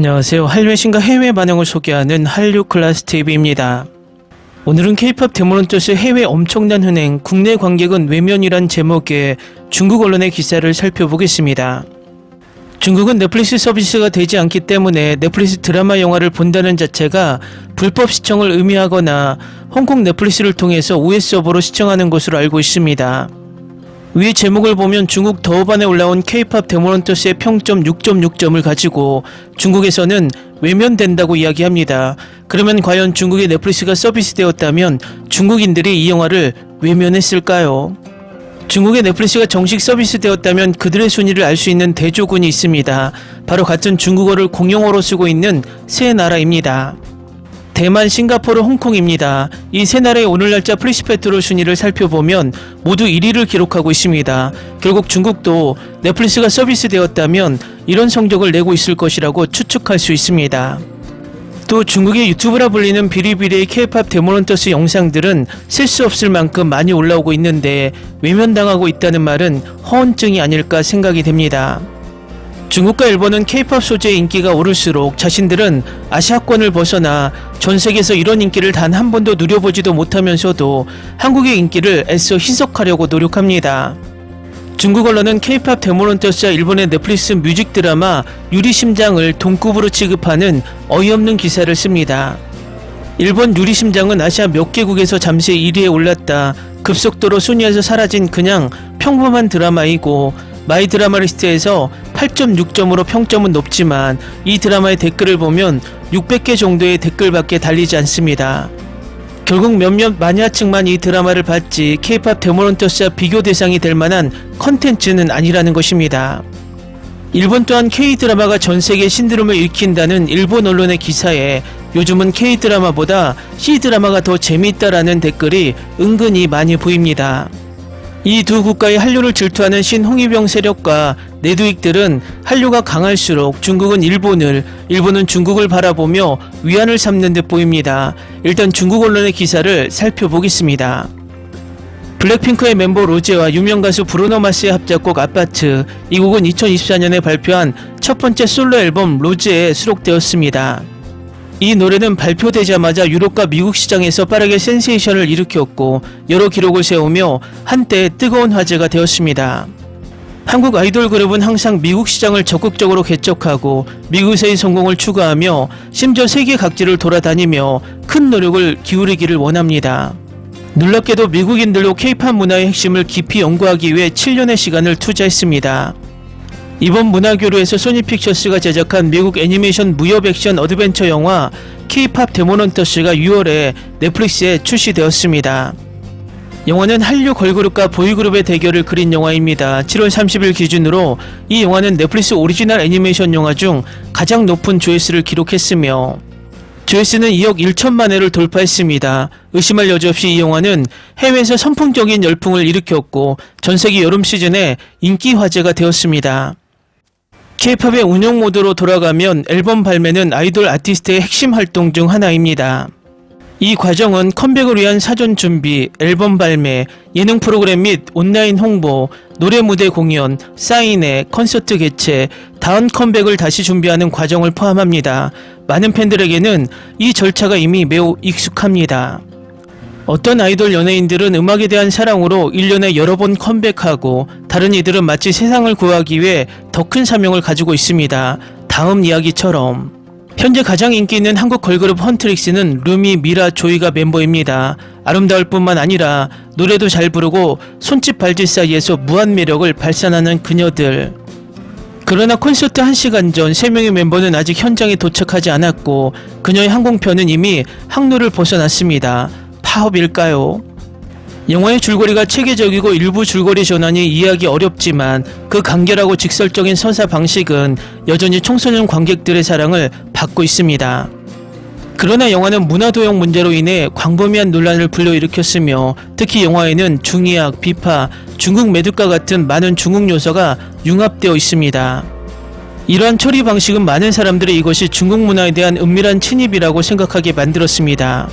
안녕하세요. 한류의 신과 해외 반응을 소개하는 한류 클래스 TV입니다. 오늘은 K-POP 데모넌터스 해외 엄청난 흥행, 국내 관객은 외면이란 제목의 중국 언론의 기사를 살펴보겠습니다. 중국은 넷플릭스 서비스가 되지 않기 때문에 넷플릭스 드라마 영화를 본다는 자체가 불법 시청을 의미하거나 홍콩 넷플릭스를 통해서 우회 서버로 시청하는 것으로 알고 있습니다. 위 제목을 보면 중국 더우반에 올라온 K-POP 데모넌터스의 평점 6.6점을 가지고 중국에서는 외면된다고 이야기합니다. 그러면 과연 중국의 넷플릭스가 서비스되었다면 중국인들이 이 영화를 외면했을까요? 중국의 넷플릭스가 정식 서비스되었다면 그들의 순위를 알 수 있는 대조군이 있습니다. 바로 같은 중국어를 공용어로 쓰고 있는 세 나라입니다. 대만, 싱가포르, 홍콩입니다. 이 세 나라의 오늘 날짜 프리시페트로 순위를 살펴보면 모두 1위를 기록하고 있습니다. 결국 중국도 넷플릭스가 서비스되었다면 이런 성적을 내고 있을 것이라고 추측할 수 있습니다. 또 중국의 유튜브라 불리는 비리비리의 K-POP 데모넌터스 영상들은 셀 수 없을 만큼 많이 올라오고 있는데 외면당하고 있다는 말은 허언증이 아닐까 생각이 됩니다. 중국과 일본은 K-POP 소재의 인기가 오를수록 자신들은 아시아권을 벗어나 전 세계에서 이런 인기를 단 한 번도 누려보지도 못하면서도 한국의 인기를 애써 희석하려고 노력합니다. 중국 언론은 K-POP 데모넌터스와 일본의 넷플릭스 뮤직 드라마 유리심장을 동급으로 취급하는 어이없는 기사를 씁니다. 일본 유리심장은 아시아 몇 개국에서 잠시 1위에 올랐다 급속도로 순위에서 사라진 그냥 평범한 드라마이고 마이 드라마 리스트에서 8.6점으로 평점은 높지만 이 드라마의 댓글을 보면 600개 정도의 댓글밖에 달리지 않습니다. 결국 몇몇 마니아층만 이 드라마를 봤지 K-POP 데모넌터스와 비교 대상이 될 만한 컨텐츠는 아니라는 것입니다. 일본 또한 K-드라마가 전세계 신드롬을 일으킨다는 일본 언론의 기사에 요즘은 K-드라마보다 C-드라마가 더 재미있다라는 댓글이 은근히 많이 보입니다. 이 두 국가의 한류를 질투하는 신홍위병 세력과 내두익들은 한류가 강할수록 중국은 일본은 중국을 바라보며 위안을 삼는 듯 보입니다. 일단 중국 언론의 기사를 살펴보겠습니다. 블랙핑크의 멤버 로제와 유명 가수 브루노 마스의 합작곡 아파트, 이 곡은 2024년에 발표한 첫 번째 솔로 앨범 로제에 수록되었습니다. 이 노래는 발표되자마자 유럽과 미국 시장에서 빠르게 센세이션을 일으켰고 여러 기록을 세우며 한때 뜨거운 화제가 되었습니다. 한국 아이돌 그룹은 항상 미국 시장을 적극적으로 개척하고 미국에서의 성공을 추구하며 심지어 세계 각지를 돌아다니며 큰 노력을 기울이기를 원합니다. 놀랍게도 미국인들도 K-POP 문화의 핵심을 깊이 연구하기 위해 7년의 시간을 투자했습니다. 이번 문화교류에서 소니픽처스가 제작한 미국 애니메이션 무협 액션 어드벤처 영화 K-POP 데모넌터스가 6월에 넷플릭스에 출시되었습니다. 영화는 한류 걸그룹과 보이그룹의 대결을 그린 영화입니다. 7월 30일 기준으로 이 영화는 넷플릭스 오리지널 애니메이션 영화 중 가장 높은 조회수를 기록했으며 조회수는 2억 1천만 회를 돌파했습니다. 의심할 여지 없이 이 영화는 해외에서 선풍적인 열풍을 일으켰고 전세계 여름 시즌에 인기 화제가 되었습니다. K-POP의 운영 모드로 돌아가면 앨범 발매는 아이돌 아티스트의 핵심 활동 중 하나입니다. 이 과정은 컴백을 위한 사전 준비, 앨범 발매, 예능 프로그램 및 온라인 홍보, 노래 무대 공연, 사인회, 콘서트 개최, 다음 컴백을 다시 준비하는 과정을 포함합니다. 많은 팬들에게는 이 절차가 이미 매우 익숙합니다. 어떤 아이돌 연예인들은 음악에 대한 사랑으로 1년에 여러 번 컴백하고 다른 이들은 마치 세상을 구하기 위해 더 큰 사명을 가지고 있습니다. 다음 이야기처럼 현재 가장 인기 있는 한국 걸그룹 헌트릭스는 루미, 미라, 조이가 멤버입니다. 아름다울 뿐만 아니라 노래도 잘 부르고 손짓 발짓 사이에서 무한 매력을 발산하는 그녀들. 그러나 콘서트 1시간 전 3명의 멤버는 아직 현장에 도착하지 않았고 그녀의 항공편은 이미 항로를 벗어났습니다. 파업일까요? 영화의 줄거리가 체계적이고 일부 줄거리 전환이 이해하기 어렵지만 그 간결하고 직설적인 서사 방식은 여전히 청소년 관객들의 사랑을 받고 있습니다. 그러나 영화는 문화도용 문제로 인해 광범위한 논란을 불러일으켰으며 특히 영화에는 중의학, 비파, 중국 매듭과 같은 많은 중국 요소가 융합되어 있습니다. 이러한 처리 방식은 많은 사람들이 이것이 중국 문화에 대한 은밀한 침입이라고 생각하게 만들었습니다.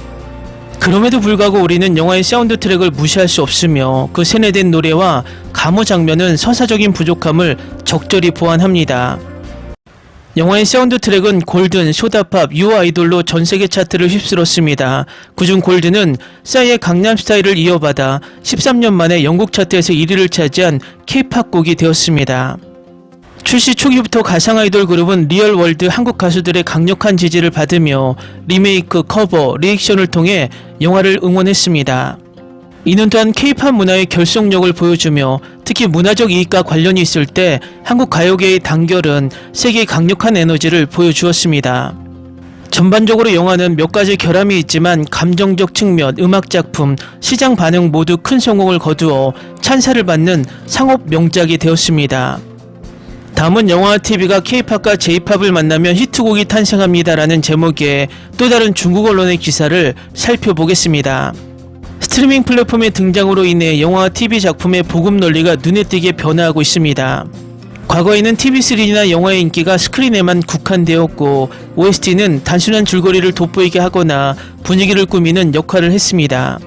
그럼에도 불구하고 우리는 영화의 사운드 트랙을 무시할 수 없으며 그 세뇌된 노래와 가무 장면은 서사적인 부족함을 적절히 보완합니다. 영화의 사운드 트랙은 골든, 소다팝, 유어 아이돌로 전세계 차트를 휩쓸었습니다. 그중 골든은 싸이의 강남스타일을 이어받아 13년 만에 영국 차트에서 1위를 차지한 K-팝 곡이 되었습니다. 출시 초기부터 가상 아이돌 그룹은 리얼월드 한국 가수들의 강력한 지지를 받으며 리메이크, 커버, 리액션을 통해 영화를 응원했습니다. 이는 또한 K-팝 문화의 결속력을 보여주며 특히 문화적 이익과 관련이 있을 때 한국 가요계의 단결은 세계의 강력한 에너지를 보여주었습니다. 전반적으로 영화는 몇 가지 결함이 있지만 감정적 측면, 음악작품, 시장 반응 모두 큰 성공을 거두어 찬사를 받는 상업 명작이 되었습니다. 다음은 영화와 TV가 K-팝과 J-팝을 만나면 히트곡이 탄생합니다라는 제목의 또 다른 중국 언론의 기사를 살펴보겠습니다. 스트리밍 플랫폼의 등장으로 인해 영화와 TV 작품의 보급 논리가 눈에 띄게 변화하고 있습니다. 과거에는 TV3나 영화의 인기가 스크린에만 국한되었고 OST는 단순한 줄거리를 돋보이게 하거나 분위기를 꾸미는 역할을 했습니다.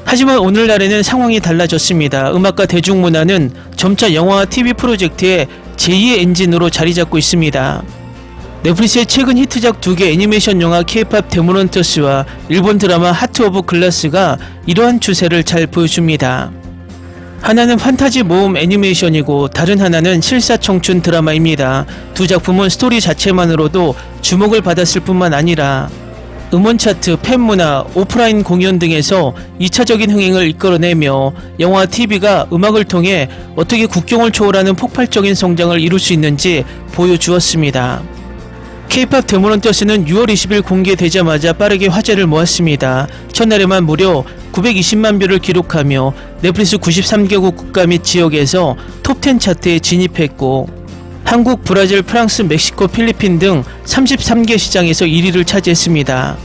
하지만 오늘날에는 상황이 달라졌습니다. 음악과 대중문화는 점차 영화와 TV 프로젝트의 제2의 엔진으로 자리잡고 있습니다. 넷플릭스의 최근 히트작 2개 애니메이션 영화 K-팝 데몬헌터스와 일본 드라마 하트 오브 글라스가 이러한 추세를 잘 보여줍니다. 하나는 판타지 모험 애니메이션이고 다른 하나는 실사 청춘 드라마입니다. 두 작품은 스토리 자체만으로도 주목을 받았을 뿐만 아니라 음원 차트, 팬문화, 오프라인 공연 등에서 2차적인 흥행을 이끌어내며 영화와 TV가 음악을 통해 어떻게 국경을 초월하는 폭발적인 성장을 이룰 수 있는지 보여주었습니다. K-팝 데몬헌터스는 6월 20일 공개되자마자 빠르게 화제를 모았습니다. 첫날에만 무려 920만 뷰를 기록하며 넷플릭스 93개국 국가 및 지역에서 톱10 차트에 진입했고 한국, 브라질, 프랑스, 멕시코, 필리핀 등 33개 시장에서 1위를 차지했습니다.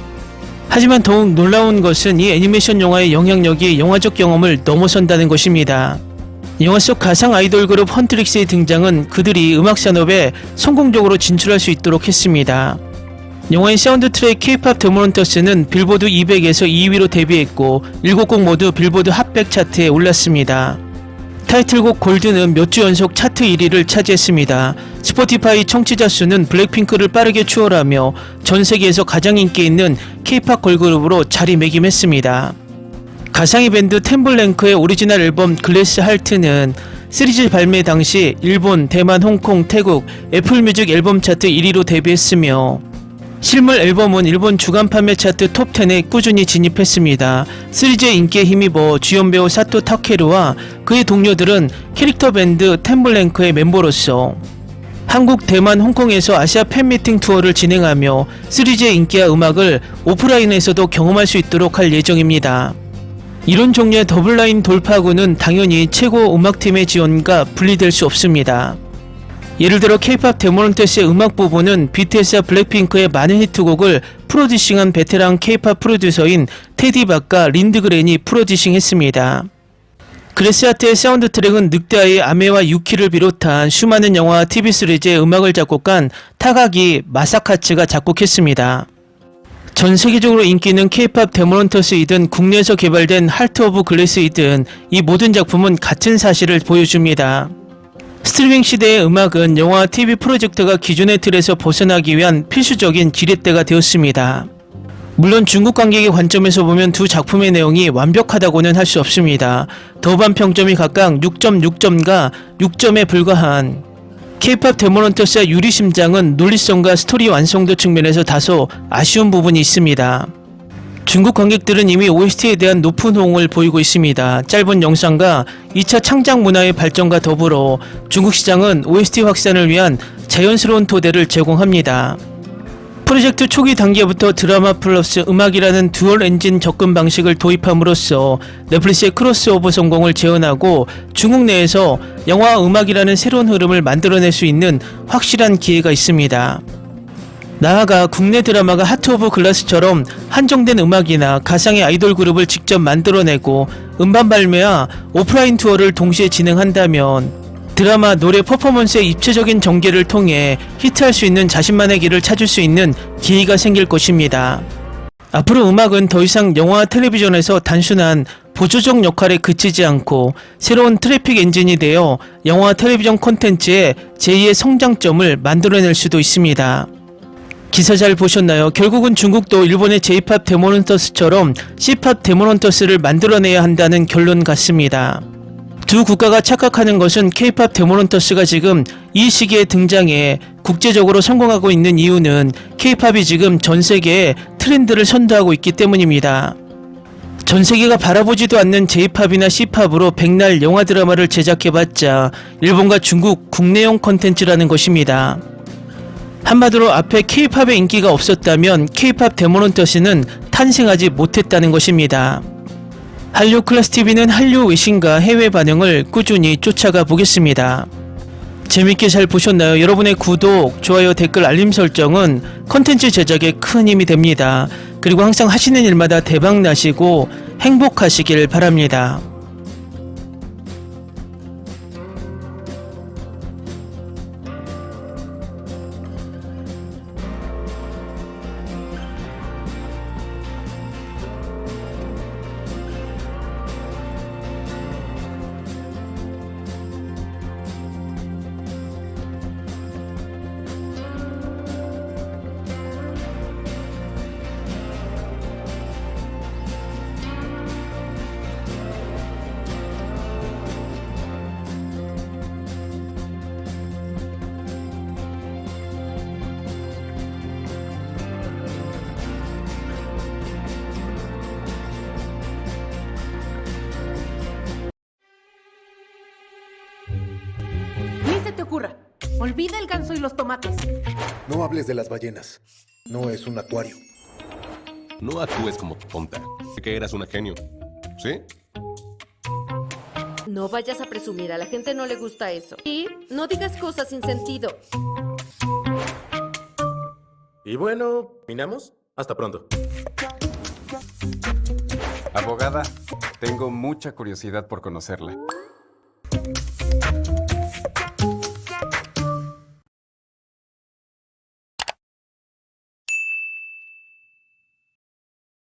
하지만 더욱 놀라운 것은 이 애니메이션 영화의 영향력이 영화적 경험을 넘어선다는 것입니다. 영화 속 가상 아이돌 그룹 헌트릭스의 등장은 그들이 음악 산업에 성공적으로 진출할 수 있도록 했습니다. 영화의 사운드 트랙 K-팝 데몬헌터스는 빌보드 200에서 2위로 데뷔했고 7곡 모두 빌보드 핫100 차트에 올랐습니다. 타이틀곡 골드는 몇 주 연속 차트 1위를 차지했습니다. 스포티파이 청취자 수는 블랙핑크를 빠르게 추월하며 전 세계에서 가장 인기 있는 K-팝 걸그룹으로 자리매김했습니다. 가상의 밴드 템블랭크의 오리지널 앨범 글래스 하트는 시리즈 발매 당시 일본, 대만, 홍콩, 태국, 애플뮤직 앨범 차트 1위로 데뷔했으며 실물 앨범은 일본 주간 판매 차트 톱10에 꾸준히 진입했습니다. 시리즈의 인기에 힘입어 주연 배우 사토 타케루와 그의 동료들은 캐릭터 밴드 템블랭크의 멤버로서 한국, 대만, 홍콩에서 아시아 팬미팅 투어를 진행하며 시리즈의 인기와 음악을 오프라인에서도 경험할 수 있도록 할 예정입니다. 이런 종류의 더블라인 돌파구는 당연히 최고 음악팀의 지원과 분리될 수 없습니다. 예를 들어 K-팝 데몬헌터스의 음악 부분은 BTS와 블랙핑크의 많은 히트곡을 프로듀싱한 베테랑 K-팝 프로듀서인 테디 박과 린드그렌이 프로듀싱했습니다. 글래스 하트의 사운드 트랙은 늑대아이의 아메와 유키를 비롯한 수많은 영화와 TV 시리즈의 음악을 작곡한 타가기 마사카츠가 작곡했습니다. 전 세계적으로 인기 있는 K-팝 데몬헌터스이든 국내에서 개발된 하트 오브 글래스이든 이 모든 작품은 같은 사실을 보여줍니다. 스트리밍 시대의 음악은 영화와 TV 프로젝트가 기존의 틀에서 벗어나기 위한 필수적인 지렛대가 되었습니다. 물론 중국 관객의 관점에서 보면 두 작품의 내용이 완벽하다고는 할 수 없습니다. 더반 평점이 각각 6.6점과 6점에 불과한 K-팝 데몬헌터스의 유리심장은 논리성과 스토리 완성도 측면에서 다소 아쉬운 부분이 있습니다. 중국 관객들은 이미 OST에 대한 높은 호응을 보이고 있습니다. 짧은 영상과 2차 창작 문화의 발전과 더불어 중국 시장은 OST 확산을 위한 자연스러운 토대를 제공합니다. 프로젝트 초기 단계부터 드라마 플러스 음악이라는 듀얼 엔진 접근 방식을 도입함으로써 넷플릭스의 크로스오버 성공을 재현하고 중국 내에서 영화와 음악이라는 새로운 흐름을 만들어낼 수 있는 확실한 기회가 있습니다. 나아가 국내 드라마가 하트 오브 글라스처럼 한정된 음악이나 가상의 아이돌 그룹을 직접 만들어내고 음반 발매와 오프라인 투어를 동시에 진행한다면 드라마, 노래, 퍼포먼스의 입체적인 전개를 통해 히트할 수 있는 자신만의 길을 찾을 수 있는 기회가 생길 것입니다. 앞으로 음악은 더 이상 영화와 텔레비전에서 단순한 보조적 역할에 그치지 않고 새로운 트래픽 엔진이 되어 영화 텔레비전 콘텐츠의 제2의 성장점을 만들어낼 수도 있습니다. 기사 잘 보셨나요? 결국은 중국도 일본의 J-POP 데모넌터스처럼 C-POP 데모넌터스를 만들어내야 한다는 결론 같습니다. 두 국가가 착각하는 것은 K-POP 데모넌터스가 지금 이 시기에 등장해 국제적으로 성공하고 있는 이유는 K-POP이 지금 전 세계의 트렌드를 선도하고 있기 때문입니다. 전 세계가 바라보지도 않는 J-POP이나 C-POP으로 백날 영화 드라마를 제작해봤자 일본과 중국 국내용 컨텐츠라는 것입니다. 한마디로 앞에 K-POP의 인기가 없었다면 K-POP 데모넌터스는 탄생하지 못했다는 것입니다. 한류 클래스 TV는 한류 외신과 해외 반응을 꾸준히 쫓아가 보겠습니다. 재밌게 잘 보셨나요? 여러분의 구독, 좋아요, 댓글, 알림 설정은 컨텐츠 제작에 큰 힘이 됩니다. 그리고 항상 하시는 일마다 대박 나시고 행복하시길 바랍니다. Ni se te ocurra. Olvida el ganso y los tomates. No hables de las ballenas. No es un acuario. No actúes como tonta. Que eras una genio. ¿Sí? No vayas a presumir, a la gente no le gusta eso. Y no digas cosas sin sentido. Y bueno, ¿terminamos? Hasta pronto. Abogada, tengo mucha curiosidad por conocerla.